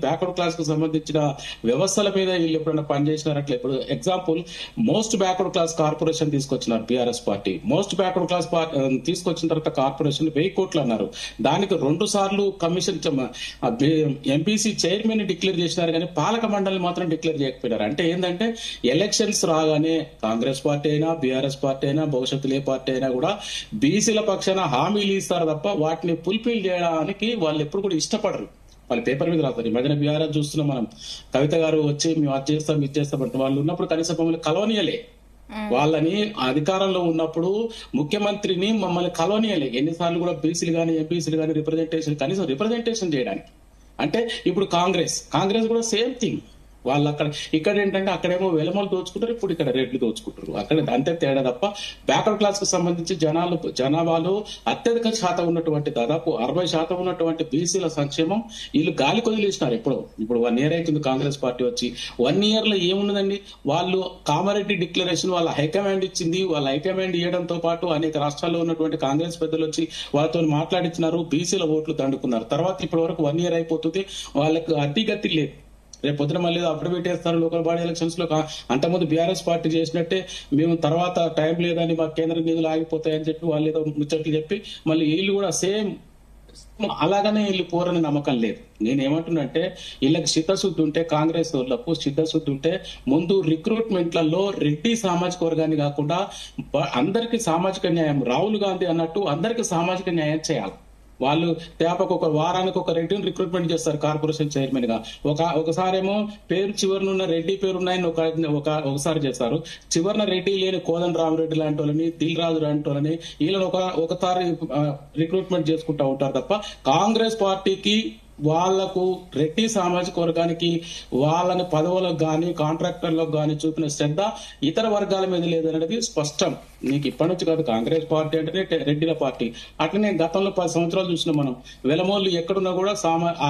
Backward class కు సంబంధించిన వ్యవస్థల మీద వీళ్ళు ఎప్పుడైనా పనిచేసినారు. అట్లా ఇప్పుడు example most backward class corporation తీసుకొచ్చినారు BRS party. Most backward class తీసుకొచ్చిన తర్వాత కార్పొరేషన్ 1000 కోట్లు అన్నారు. దానికి 2 సార్లు కమిషన్ ఎంపీసీ చైర్మన్ డిక్లేర్ చేసినారు, కానీ పాలక మండలి మాత్రం డిక్లేర్ చేయకపోయినారు. అంటే ఏంటంటే ఎలక్షన్స్ రాగానే కాంగ్రెస్ పార్టీ అయినా బీఆర్ఎస్ పార్టీ అయినా భవిష్యత్తులో ఏ పార్టీ అయినా కూడా బీసీల పక్షాన హామీలు ఇస్తారు తప్ప వాటిని ఫుల్ఫిల్ చేయడానికి వాళ్ళు ఎప్పుడు కూడా ఇష్టపడరు. వాళ్ళు పేపర్ మీద రాస్తారు. ఈ మధ్యన బీఆర్ఎస్ చూస్తున్నాం మనం, కవిత గారు వచ్చి మేము అది చేస్తాం ఇది చేస్తాం అంటే వాళ్ళు ఉన్నప్పుడు కనీసం మమ్మల్ని కలవనీయలే. వాళ్ళని అధికారంలో ఉన్నప్పుడు ముఖ్యమంత్రిని మమ్మల్ని కలవనీయలే. ఎన్నిసార్లు కూడా బీసీలు కానీ ఎంపీసీలు కానీ కనీసం రిప్రజెంటేషన్ చేయడానికి. అంటే ఇప్పుడు కాంగ్రెస్ కూడా సేమ్ థింగ్. వాళ్ళు ఇక్కడ ఏంటంటే అక్కడేమో వెలమలు దోచుకుంటారు, ఇప్పుడు ఇక్కడ రెడ్లు దోచుకుంటారు. అక్కడ అంతే తేడా తప్ప బ్యాక్వర్డ్ క్లాస్ కు సంబంధించి జనాభాలో అత్యధిక శాతం ఉన్నటువంటి దాదాపు 60% ఉన్నటువంటి బీసీల సంక్షేమం వీళ్ళు గాలి కొదిలేసినారు. ఇప్పుడు 1 year అవుతుంది కాంగ్రెస్ పార్టీ వచ్చి. 1 year లో ఏమున్నదండి? వాళ్ళు కామారెడ్డి డిక్లరేషన్ వాళ్ళ హైకమాండ్ ఇచ్చింది. వాళ్ళ హైకమాండ్ ఇవ్వడంతో పాటు అనేక రాష్ట్రాల్లో ఉన్నటువంటి కాంగ్రెస్ పెద్దలు వచ్చి వాళ్ళతో మాట్లాడించినారు, బీసీల ఓట్లు దండుకున్నారు. తర్వాత ఇప్పటి వరకు 1 year అయిపోతుంది, వాళ్ళకు అడ్డీగతి లేదు. రేపు పొద్దున మళ్ళీ అప్పుడు పెట్టేస్తారు లోకల్ బాడీ ఎలక్షన్స్ లో. అంతకుముందు బీఆర్ఎస్ పార్టీ చేసినట్టే మేము తర్వాత టైం లేదని మా కేంద్ర నిధులు ఆగిపోతాయని చెప్పి వాళ్ళు ఏదో ముచ్చట్లు చెప్పి మళ్ళీ వీళ్ళు కూడా సేమ్ అలాగనే వీళ్ళు పోరని నమ్మకం లేదు. నేనేమంటున్నంటే వీళ్ళకి చిత్తశుద్ధి ఉంటే, కాంగ్రెస్ వాళ్ళకు చిత్తశుద్ధి ఉంటే ముందు రిక్రూట్మెంట్లలో రెడ్డి సామాజిక వర్గాన్ని కాకుండా అందరికి సామాజిక న్యాయం, రాహుల్ గాంధీ అన్నట్టు అందరికి సామాజిక న్యాయం చేయాలి. వాళ్ళు తేపకు ఒక వారానికి ఒక రెడ్డిని రిక్రూట్మెంట్ చేస్తారు కార్పొరేషన్ చైర్మన్ గా. ఒకసారేమో పేరు చివరినున్న రెడ్డి పేరున్నాయని ఒకసారి చేస్తారు. చివరిన రెడ్డి లేని కోదండ రామరెడ్డి లాంటి వాళ్ళని, దిల్ రాజు లాంటి వాళ్ళని వీళ్ళని ఒకసారి రిక్రూట్మెంట్ చేసుకుంటా ఉంటారు తప్ప కాంగ్రెస్ పార్టీకి వాళ్లకు రెడ్డి సామాజిక వర్గానికి వాళ్ళని పదవులకు గాని కాంట్రాక్టర్లకు గాని చూపిన శ్రద్ధ ఇతర వర్గాల మీద లేదనేది స్పష్టం. నీకు ఇప్పటి నుంచి కాదు, కాంగ్రెస్ పార్టీ అంటేనే రెడ్డిల పార్టీ. అట్లనే గతంలో 10 సంవత్సరాలు చూసినాం మనం. వెలమోళ్ళు ఎక్కడున్నా కూడా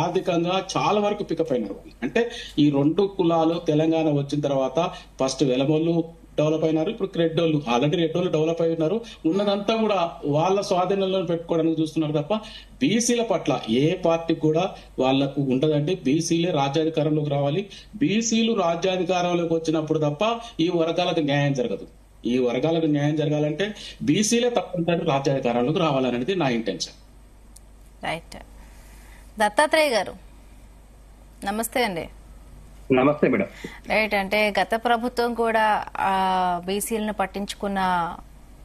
ఆర్థికంగా చాలా వరకు పికప్ అయినారు. అంటే ఈ 2 కులాలు తెలంగాణ వచ్చిన తర్వాత ఫస్ట్ వెలమోళ్ళు డెవలప్ అయినారు, ఇప్పుడు రెడ్డోళ్ళు ఆల్రెడీ రెడ్డోళ్ళు డెవలప్ అయి ఉన్నారు. ఉన్నదంతా కూడా వాళ్ళ స్వాధీనంలో పెట్టుకోవడానికి చూస్తున్నారు తప్ప బీసీల పట్ల ఏ పార్టీ కూడా వాళ్లకు ఉండదండి. బీసీలే రాజ్యాధికారంలోకి రావాలి. బీసీలు రాజ్యాధికారంలోకి వచ్చినప్పుడు తప్ప ఈ వర్గాలకు న్యాయం జరగదు. ఈ వర్గాలకు న్యాయం జరగాలంటే బీసీలే తప్పనిసరి రాజ్యాధికారంలోకి రావాలనేది నా ఇంటెన్షన్. రైట్. దత్తాత్రేయ గారు నమస్తే అండి. నమస్తే మేడం. రైట్. అంటే గత ప్రభుత్వం కూడా బీసీలను పట్టించుకున్న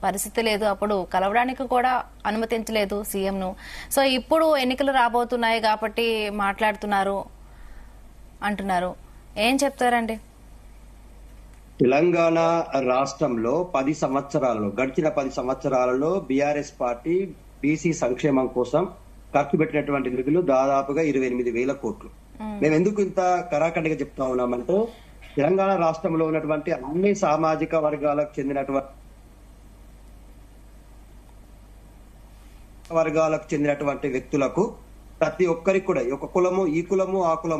పరిస్థితి లేదు, అప్పుడు కలవడానికి కూడా అనుమతించలేదు సీఎంను. సో ఇప్పుడు ఎన్నికలు రాబోతున్నాయి కాబట్టి మాట్లాడుతున్నారు అంటున్నారు, ఏం చెప్తారండి? తెలంగాణ రాష్ట్రంలో గడిచిన 10 సంవత్సరాలలో బీఆర్ఎస్ పార్టీ బీసీ సంక్షేమం కోసం ఖర్చు పెట్టినటువంటి నిధులు దాదాపుగా 28,000 కోట్లు. మేము ఎందుకు ఇంత కరాఖండిగా చెప్తా ఉన్నామంటే తెలంగాణ రాష్ట్రంలో ఉన్నటువంటి అన్ని సామాజిక వర్గాలకు చెందినటువంటి వ్యక్తులకు ప్రతి ఒక్కరికి కూడా ఒక కులము, ఈ కులము, ఆ కులము